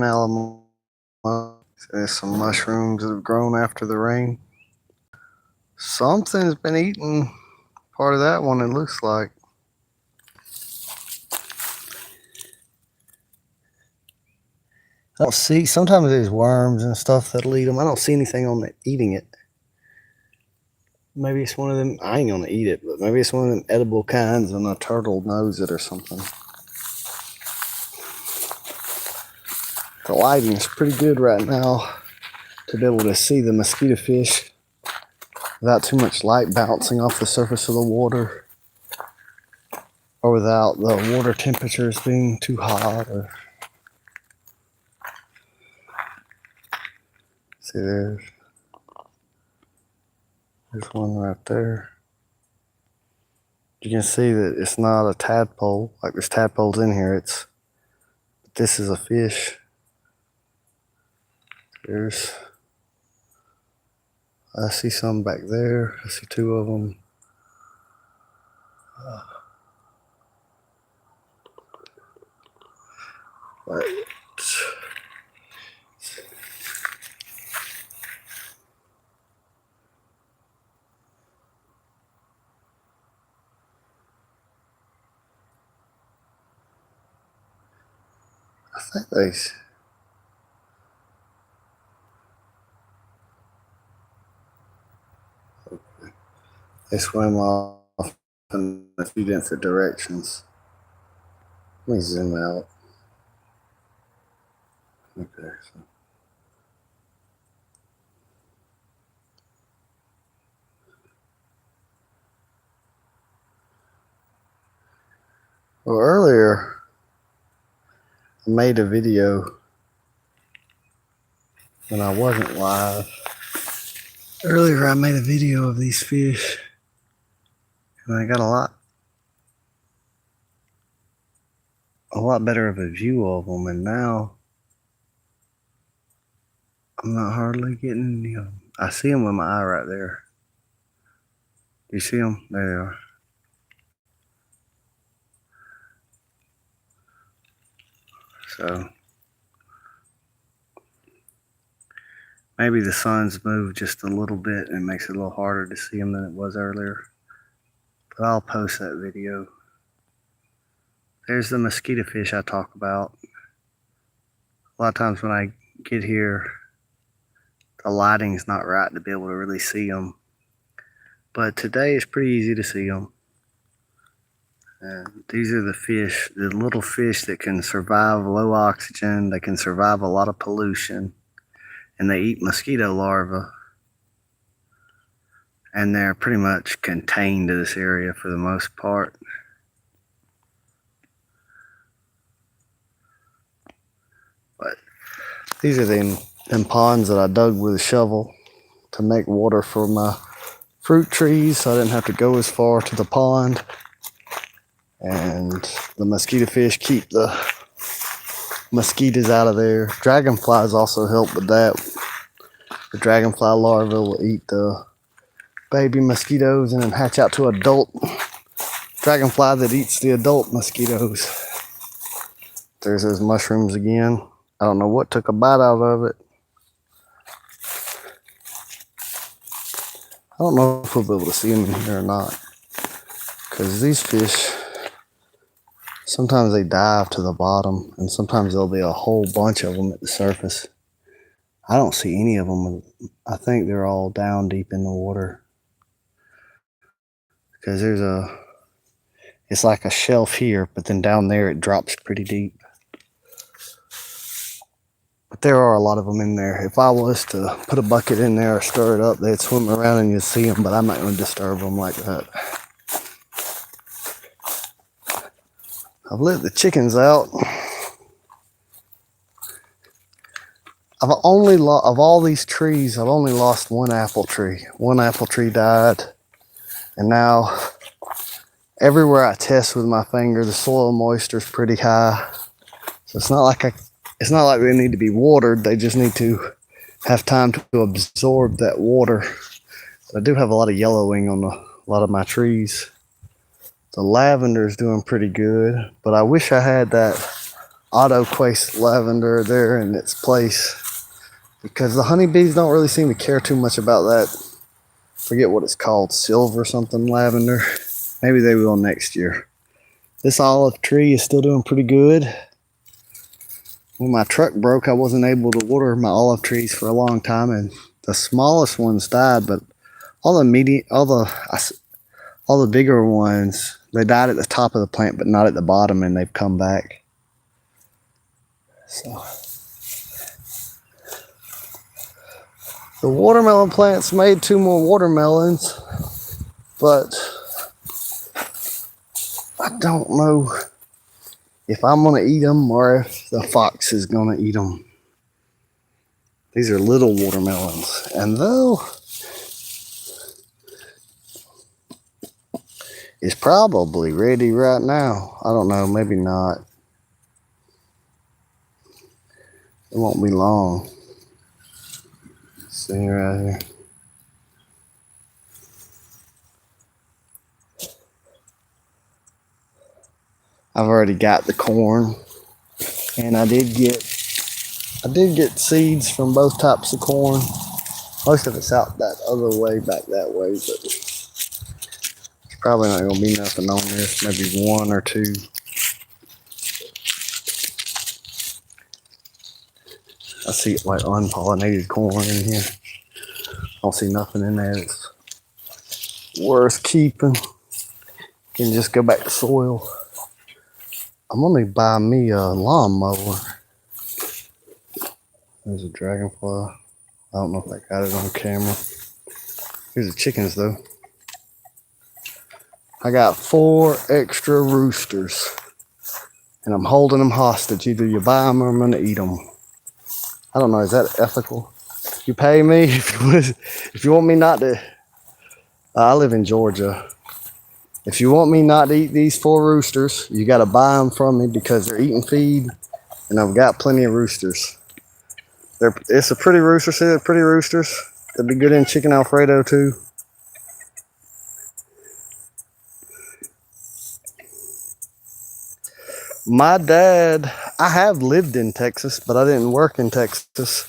Alamo. There's some mushrooms that have grown after the rain. Something's been eating part of that one, it looks like. I don't see, sometimes there's worms and stuff that'll eat them. I don't see anything on it eating it. Maybe it's one of them, I ain't gonna eat it, but maybe it's one of them edible kinds and a turtle knows it or something. The lighting is pretty good right now to be able to see the mosquito fish without too much light bouncing off the surface of the water, or without the water temperatures being too hot. Or see, there's one right there. You can see that it's not a tadpole, like there's tadpoles in here. This is a fish. I see some back there. I see two of them. But I think they swim off in a few different directions. Let me zoom out. Okay, so. Well, earlier I made a video when I wasn't live. Earlier I made a video of these fish and I got a lot better of a view of them, and now I'm not hardly getting any of them. I see them with my eye right there. Do you see them? There they are. So maybe the sun's moved just a little bit and it makes it a little harder to see them than it was earlier. But I'll post that video. There's the mosquito fish I talk about. A lot of times when I get here, the lighting's not right to be able to really see them. But today it's pretty easy to see them. And these are the fish, the little fish that can survive low oxygen. They can survive a lot of pollution. And they eat mosquito larvae. And they're pretty much contained to this area for the most part. But these are them ponds that I dug with a shovel to make water for my fruit trees, so I didn't have to go as far to the pond. And the mosquito fish keep the mosquitoes out of there. Dragonflies also help with that. The dragonfly larvae will eat the baby mosquitoes and then hatch out to adult dragonfly that eats the adult mosquitoes. There's those mushrooms again. I don't know what took a bite out of it. I don't know if we'll be able to see them in here or not, because these fish, sometimes they dive to the bottom and sometimes there'll be a whole bunch of them at the surface. I don't see any of them. I think they're all down deep in the water, because it's like a shelf here, but then down there it drops pretty deep. But there are a lot of them in there. If I was to put a bucket in there or stir it up, they'd swim around and you'd see them, but I'm not going to disturb them like that. I've let the chickens out. Of all these trees, I've only lost one apple tree. One apple tree died. And now, everywhere I test with my finger, the soil moisture is pretty high. So it's not like they need to be watered. They just need to have time to absorb that water. But I do have a lot of yellowing on a lot of my trees. The lavender is doing pretty good, but I wish I had that autoquace lavender there in its place, because the honeybees don't really seem to care too much about that. Forget what it's called, silver something lavender. Maybe they will next year. This olive tree is still doing pretty good. When my truck broke, I wasn't able to water my olive trees for a long time, and the smallest ones died, but all the bigger ones, they died at the top of the plant, but not at the bottom, and they've come back. So the watermelon plants made 2 more watermelons, but I don't know if I'm gonna eat them or if the fox is gonna eat them. These are little watermelons, and though it's probably ready right now, I don't know, maybe not. It won't be long. See right here. I've already got the corn, and I did get seeds from both types of corn. Most of it's out that other way, back that way, but it's probably not gonna be nothing on this. Maybe 1 or 2. I see like unpollinated corn in here. I don't see nothing in there that's worth keeping. Can just go back to soil. I'm gonna buy me a lawnmower. There's a dragonfly. I don't know if I got it on camera. Here's the chickens though. I got 4 extra roosters, and I'm holding them hostage. Either you buy them or I'm gonna eat them. I don't know, is that ethical? You pay me if you want me not to. I live in Georgia. If you want me not to eat these 4 roosters, you gotta buy them from me because they're eating feed, and I've got plenty of roosters. It's a pretty rooster. See, they're pretty roosters. They'd be good in chicken Alfredo too. My dad, I have lived in Texas, but I didn't work in Texas.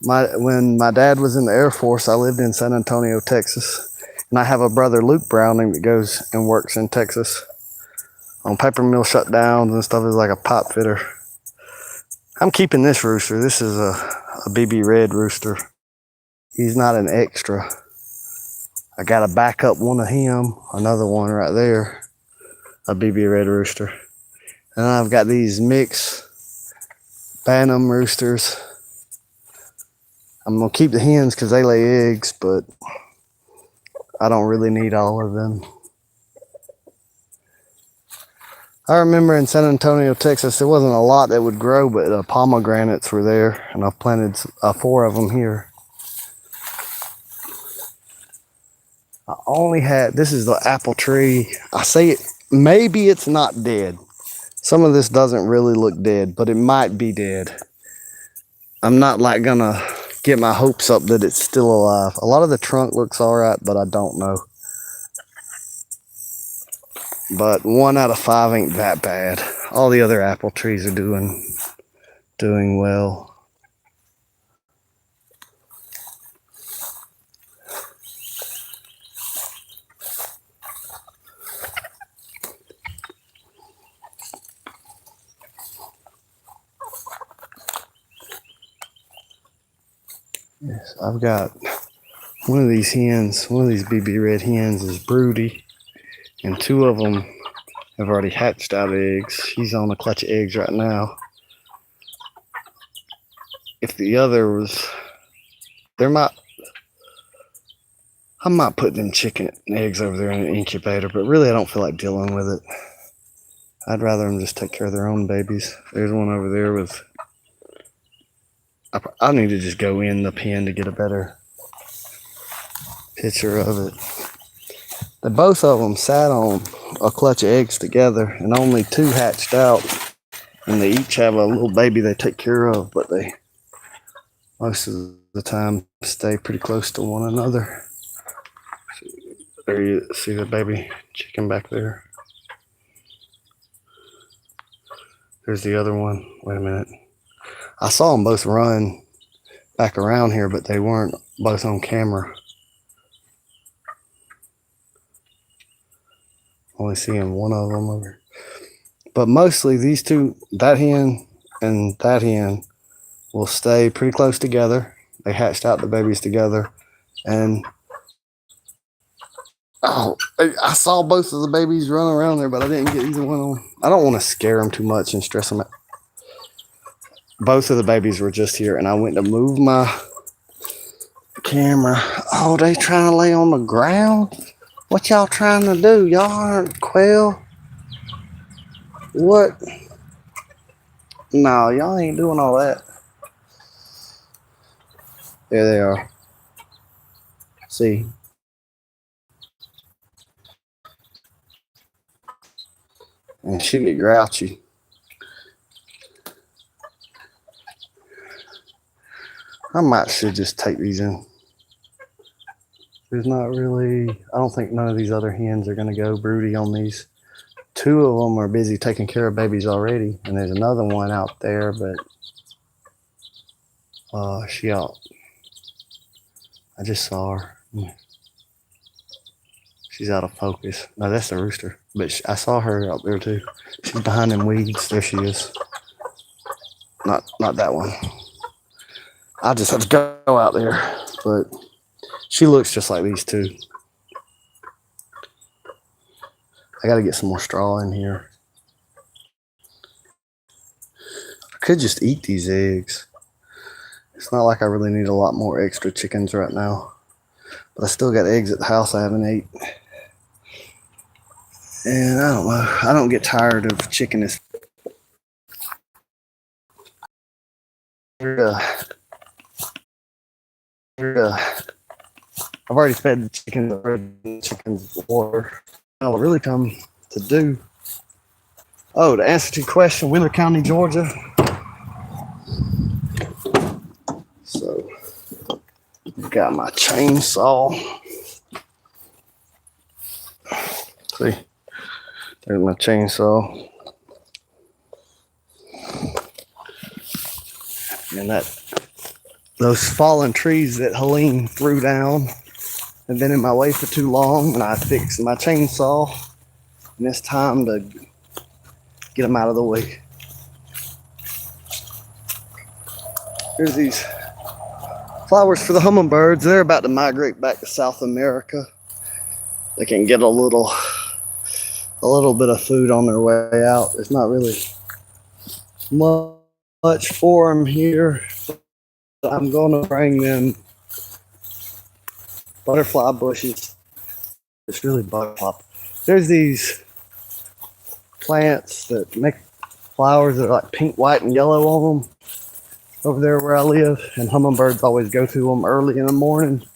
When my dad was in the Air Force, I lived in San Antonio, Texas. And I have a brother, Luke Browning, that goes and works in Texas on paper mill shutdowns and stuff. Is like a pipe fitter. I'm keeping this rooster. This is a BB Red rooster. He's not an extra. I got to back up one of him, another one right there, a BB Red rooster. And I've got these mixed Bantam roosters. I'm going to keep the hens because they lay eggs, but I don't really need all of them. I remember in San Antonio, Texas, there wasn't a lot that would grow, but pomegranates were there, and I've planted 4 of them here. I only had, this is the apple tree. I say it, maybe it's not dead. Some of this doesn't really look dead, but it might be dead. I'm not like gonna get my hopes up that it's still alive. A lot of the trunk looks all right, but I don't know. But 1 out of 5 ain't that bad. All the other apple trees are doing well. Yes, I've got one of these hens, one of these BB Red hens is broody, and 2 of them have already hatched out eggs. He's on a clutch of eggs right now. If the other was, I might put them chicken eggs over there in an incubator, but really I don't feel like dealing with it. I'd rather them just take care of their own babies. There's one over there with, I need to just go in the pen to get a better picture of it. Both of them sat on a clutch of eggs together, and only 2 hatched out, and they each have a little baby they take care of, but they most of the time stay pretty close to one another. There you see the baby chicken back there. There's the other one. Wait a minute. I saw them both run back around here, but they weren't both on camera. Only seeing one of them over. But mostly these two, that hen and that hen, will stay pretty close together. They hatched out the babies together. And oh, I saw both of the babies run around there, but I didn't get either one on. I don't want to scare them too much and stress them out. Both of the babies were just here, and I went to move my camera. Oh, they trying to lay on the ground? What y'all trying to do? Y'all aren't quail? What? No, y'all ain't doing all that. There they are. See? And she get grouchy. I might should just take these in. There's not really, I don't think none of these other hens are going to go broody on these. Two of them are busy taking care of babies already, and there's another one out there, but she out. I just saw her. She's out of focus. No, that's the rooster, but I saw her out there too. She's behind them weeds. There she is. Not that one. I just have to go out there, but she looks just like these two. I got to get some more straw in here. I could just eat these eggs. It's not like I really need a lot more extra chickens right now, but I still got eggs at the house I haven't ate. And I don't know. I don't get tired of chicken. I've already fed the chickens water. I'll really come to do. Oh, to answer to your question, Wheeler County, Georgia. So, got my chainsaw. See, there's my chainsaw. And those fallen trees that Helene threw down have been in my way for too long, and I fixed my chainsaw, and it's time to get them out of the way. Here's these flowers for the hummingbirds. They're about to migrate back to South America. They can get a little bit of food on their way out. There's not really much for them here. I'm going to bring them butterfly bushes. It's really butterfly. There's these plants that make flowers that are like pink, white, and yellow on them over there where I live, and hummingbirds always go through them early in the morning.